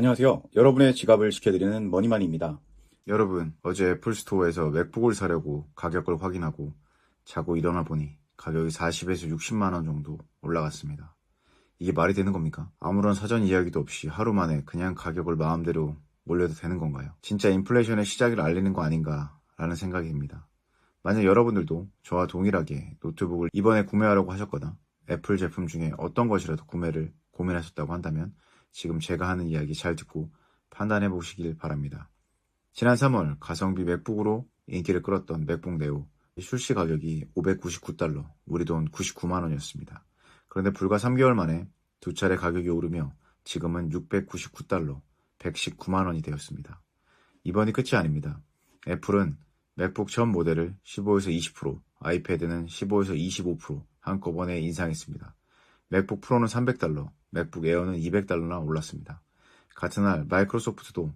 안녕하세요. 여러분의 지갑을 지켜드리는 머니만입니다. 여러분, 어제 애플스토어에서 맥북을 사려고 가격을 확인하고 자고 일어나 보니 가격이 40에서 60만 원 정도 올라갔습니다. 이게 말이 되는 겁니까? 아무런 사전 이야기도 없이 하루 만에 그냥 가격을 마음대로 올려도 되는 건가요? 진짜 인플레이션의 시작을 알리는 거 아닌가 라는 생각이 듭니다. 만약 여러분들도 저와 동일하게 노트북을 이번에 구매하려고 하셨거나 애플 제품 중에 어떤 것이라도 구매를 고민하셨다고 한다면 지금 제가 하는 이야기 잘 듣고 판단해 보시길 바랍니다. 지난 3월 가성비 맥북으로 인기를 끌었던 맥북 네오 출시 가격이 $599, 우리 돈 99만 원이었습니다. 그런데 불과 3개월 만에 두 차례 가격이 오르며 지금은 $699, 119만 원이 되었습니다. 이번이 끝이 아닙니다. 애플은 맥북 전 모델을 15에서 20%, 아이패드는 15에서 25% 한꺼번에 인상했습니다. 맥북 프로는 $300, 맥북 에어는 $200나 올랐습니다. 같은 날 마이크로소프트도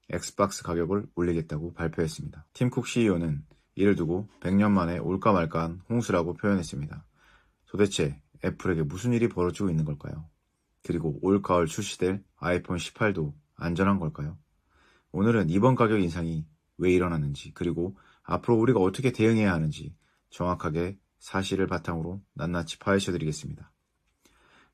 엑스박스 가격을 올리겠다고 발표했습니다. 팀 쿡 CEO는 이를 두고 100년 만에 올까 말까한 홍수라고 표현했습니다. 도대체 애플에게 무슨 일이 벌어지고 있는 걸까요? 그리고 올 가을 출시될 아이폰 18도 안전한 걸까요? 오늘은 이번 가격 인상이 왜 일어났는지, 그리고 앞으로 우리가 어떻게 대응해야 하는지 정확하게 사실을 바탕으로 낱낱이 파헤쳐드리겠습니다.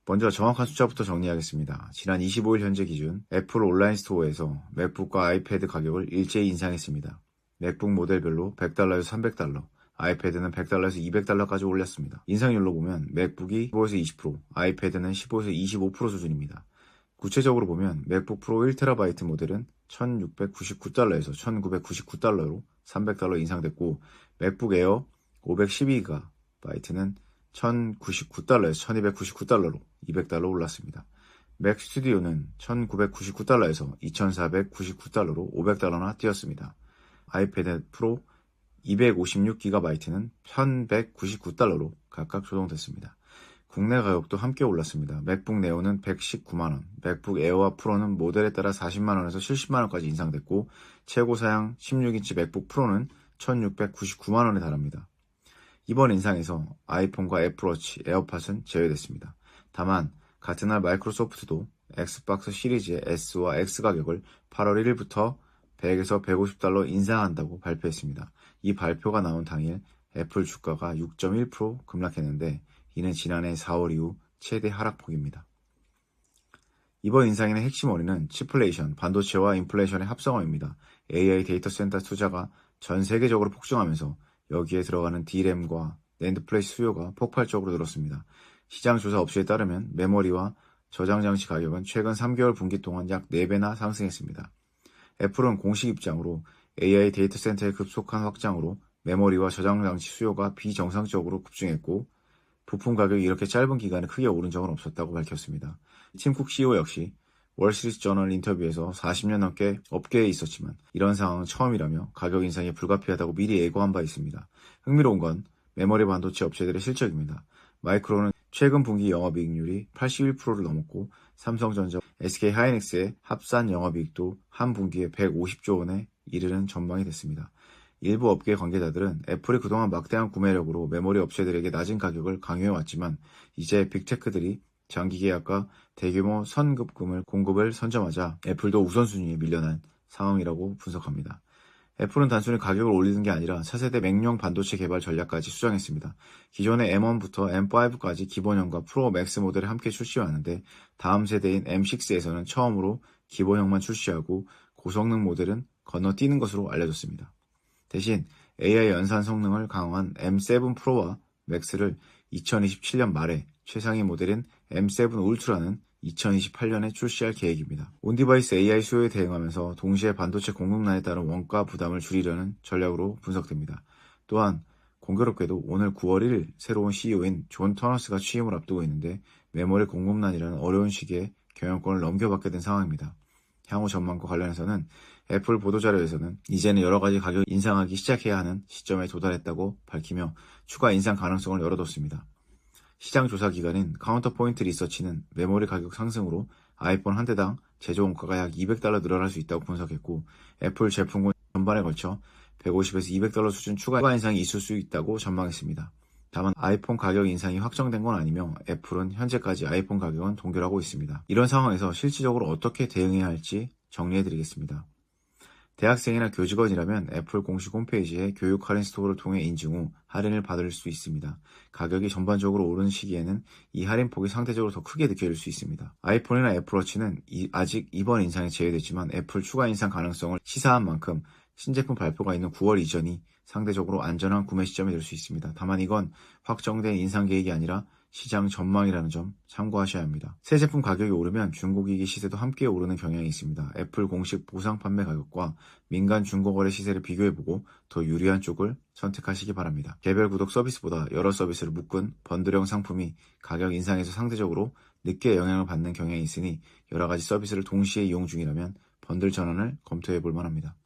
먼저 정확한 숫자부터 정리하겠습니다. 지난 25일 현재 기준 애플 온라인 스토어에서 맥북과 아이패드 가격을 일제히 인상했습니다. 맥북 모델별로 $100에서 $300, 아이패드는 $100에서 $200까지 올렸습니다. 인상률로 보면 맥북이 15에서 20%, 아이패드는 15에서 25% 수준입니다. 구체적으로 보면 맥북 프로 1TB 모델은 $1,699에서 $1,999로 $300 인상됐고, 맥북 에어 512GB는 $1,099에서 $1,299로 $200 올랐습니다. 맥 스튜디오는 $1,999에서 $2,499로 $500나 뛰었습니다. 아이패드 프로 256GB는 $1,199로 각각 조정됐습니다. 국내 가격도 함께 올랐습니다. 맥북 네오는 119만원, 맥북 에어와 프로는 모델에 따라 40만원에서 70만원까지 인상됐고, 최고 사양 16인치 맥북 프로는 1,699만원에 달합니다. 이번 인상에서 아이폰과 애플워치, 에어팟은 제외됐습니다. 다만 같은 날 마이크로소프트도 엑스박스 시리즈의 S와 X 가격을 8월 1일부터 100에서 $150 인상한다고 발표했습니다. 이 발표가 나온 당일 애플 주가가 6.1% 급락했는데, 이는 지난해 4월 이후 최대 하락폭입니다. 이번 인상의 핵심 원인은 치플레이션, 반도체와 인플레이션의 합성어입니다. AI 데이터 센터 투자가 전 세계적으로 폭증하면서 여기에 들어가는 D램과 낸드 플래시 수요가 폭발적으로 늘었습니다. 시장 조사 업체에 따르면 메모리와 저장 장치 가격은 최근 3개월 분기 동안 약 4배나 상승했습니다. 애플은 공식 입장으로 AI 데이터 센터의 급속한 확장으로 메모리와 저장 장치 수요가 비정상적으로 급증했고, 부품 가격이 이렇게 짧은 기간에 크게 오른 적은 없었다고 밝혔습니다. 팀 쿡 CEO 역시 월스트리트저널 인터뷰에서 40년 넘게 업계에 있었지만 이런 상황은 처음이라며 가격 인상이 불가피하다고 미리 예고한 바 있습니다. 흥미로운 건 메모리 반도체 업체들의 실적입니다. 마이크론은 최근 분기 영업이익률이 81%를 넘었고, 삼성전자, SK하이닉스의 합산 영업이익도 한 분기에 150조 원에 이르는 전망이 됐습니다. 일부 업계 관계자들은 애플이 그동안 막대한 구매력으로 메모리 업체들에게 낮은 가격을 강요해왔지만 이제 빅테크들이 장기 계약과 대규모 선급금을 공급을 선점하자 애플도 우선순위에 밀려난 상황이라고 분석합니다. 애플은 단순히 가격을 올리는 게 아니라 차세대 맥용 반도체 개발 전략까지 수정했습니다. 기존의 M1부터 M5까지 기본형과 프로 맥스 모델을 함께 출시하는데, 다음 세대인 M6에서는 처음으로 기본형만 출시하고 고성능 모델은 건너뛰는 것으로 알려졌습니다. 대신 AI 연산 성능을 강화한 M7 프로와 맥스를 2027년 말에 최상위 모델인 M7 울트라는 2028년에 출시할 계획입니다. 온디바이스 AI 수요에 대응하면서 동시에 반도체 공급난에 따른 원가 부담을 줄이려는 전략으로 분석됩니다. 또한 공교롭게도 오늘 9월 1일 새로운 CEO인 존 터너스가 취임을 앞두고 있는데, 메모리 공급난이라는 어려운 시기에 경영권을 넘겨받게 된 상황입니다. 향후 전망과 관련해서는 애플 보도자료에서는 이제는 여러가지 가격 인상하기 시작해야 하는 시점에 도달했다고 밝히며 추가 인상 가능성을 열어뒀습니다. 시장 조사 기관인 카운터포인트 리서치는 메모리 가격 상승으로 아이폰 한 대당 제조 원가가 약 $200 늘어날 수 있다고 분석했고, 애플 제품군 전반에 걸쳐 $150에서 $200 수준 추가 인상이 있을 수 있다고 전망했습니다. 다만 아이폰 가격 인상이 확정된 건 아니며 애플은 현재까지 아이폰 가격은 동결하고 있습니다. 이런 상황에서 실질적으로 어떻게 대응해야 할지 정리해드리겠습니다. 대학생이나 교직원이라면 애플 공식 홈페이지에 교육 할인 스토어를 통해 인증 후 할인을 받을 수 있습니다. 가격이 전반적으로 오르는 시기에는 이 할인폭이 상대적으로 더 크게 느껴질 수 있습니다. 아이폰이나 애플워치는 아직 이번 인상에 제외됐지만 애플 추가 인상 가능성을 시사한 만큼 신제품 발표가 있는 9월 이전이 상대적으로 안전한 구매 시점이 될 수 있습니다. 다만 이건 확정된 인상 계획이 아니라 시장 전망이라는 점 참고하셔야 합니다. 새 제품 가격이 오르면 중고기기 시세도 함께 오르는 경향이 있습니다. 애플 공식 보상 판매 가격과 민간 중고거래 시세를 비교해보고 더 유리한 쪽을 선택하시기 바랍니다. 개별 구독 서비스보다 여러 서비스를 묶은 번들형 상품이 가격 인상에서 상대적으로 늦게 영향을 받는 경향이 있으니 여러 가지 서비스를 동시에 이용 중이라면 번들 전환을 검토해볼 만합니다.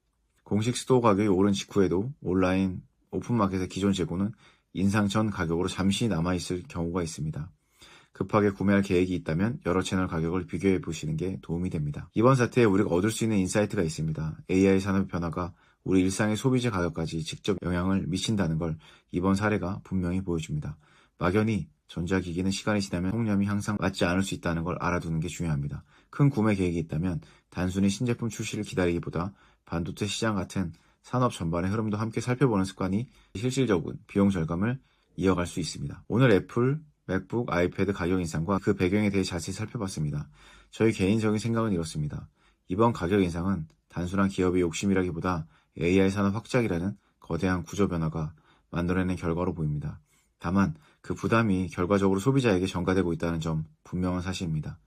공식 스토어 가격이 오른 직후에도 온라인 오픈마켓의 기존 재고는 인상 전 가격으로 잠시 남아있을 경우가 있습니다. 급하게 구매할 계획이 있다면 여러 채널 가격을 비교해 보시는 게 도움이 됩니다. 이번 사태에 우리가 얻을 수 있는 인사이트가 있습니다. AI 산업 변화가 우리 일상의 소비재 가격까지 직접 영향을 미친다는 걸 이번 사례가 분명히 보여줍니다. 막연히 전자기기는 시간이 지나면 통념이 항상 맞지 않을 수 있다는 걸 알아두는 게 중요합니다. 큰 구매 계획이 있다면 단순히 신제품 출시를 기다리기보다 반도체 시장 같은 산업 전반의 흐름도 함께 살펴보는 습관이 실질적인 비용 절감을 이어갈 수 있습니다. 오늘 애플, 맥북, 아이패드 가격 인상과 그 배경에 대해 자세히 살펴봤습니다. 저희 개인적인 생각은 이렇습니다. 이번 가격 인상은 단순한 기업의 욕심이라기보다 AI 산업 확장이라는 거대한 구조 변화가 만들어낸 결과로 보입니다. 다만 그 부담이 결과적으로 소비자에게 전가되고 있다는 점 분명한 사실입니다.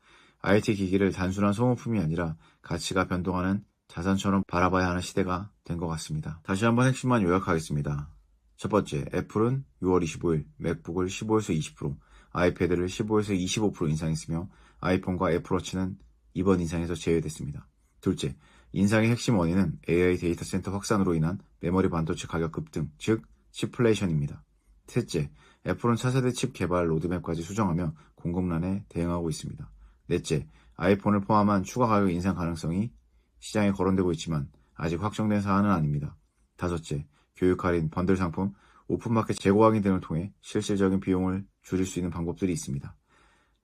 IT 기기를 단순한 소모품이 아니라 가치가 변동하는 자산처럼 바라봐야 하는 시대가 된 것 같습니다. 다시 한번 핵심만 요약하겠습니다. 첫 번째, 애플은 6월 25일 맥북을 15에서 20%, 아이패드를 15에서 25% 인상했으며 아이폰과 애플워치는 이번 인상에서 제외됐습니다. 둘째, 인상의 핵심 원인은 AI 데이터 센터 확산으로 인한 메모리 반도체 가격 급등, 즉 치플레이션입니다. 셋째, 애플은 차세대 칩 개발 로드맵까지 수정하며 공급난에 대응하고 있습니다. 넷째, 아이폰을 포함한 추가 가격 인상 가능성이 시장에 거론되고 있지만 아직 확정된 사안은 아닙니다. 다섯째, 교육 할인, 번들 상품, 오픈마켓 재고 확인 등을 통해 실질적인 비용을 줄일 수 있는 방법들이 있습니다.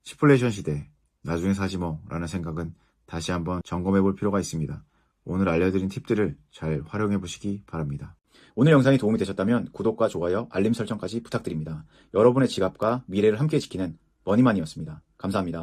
치플레이션 시대, 나중에 사지 뭐라는 생각은 다시 한번 점검해 볼 필요가 있습니다. 오늘 알려드린 팁들을 잘 활용해 보시기 바랍니다. 오늘 영상이 도움이 되셨다면 구독과 좋아요, 알림 설정까지 부탁드립니다. 여러분의 지갑과 미래를 함께 지키는 머니만이었습니다. 감사합니다.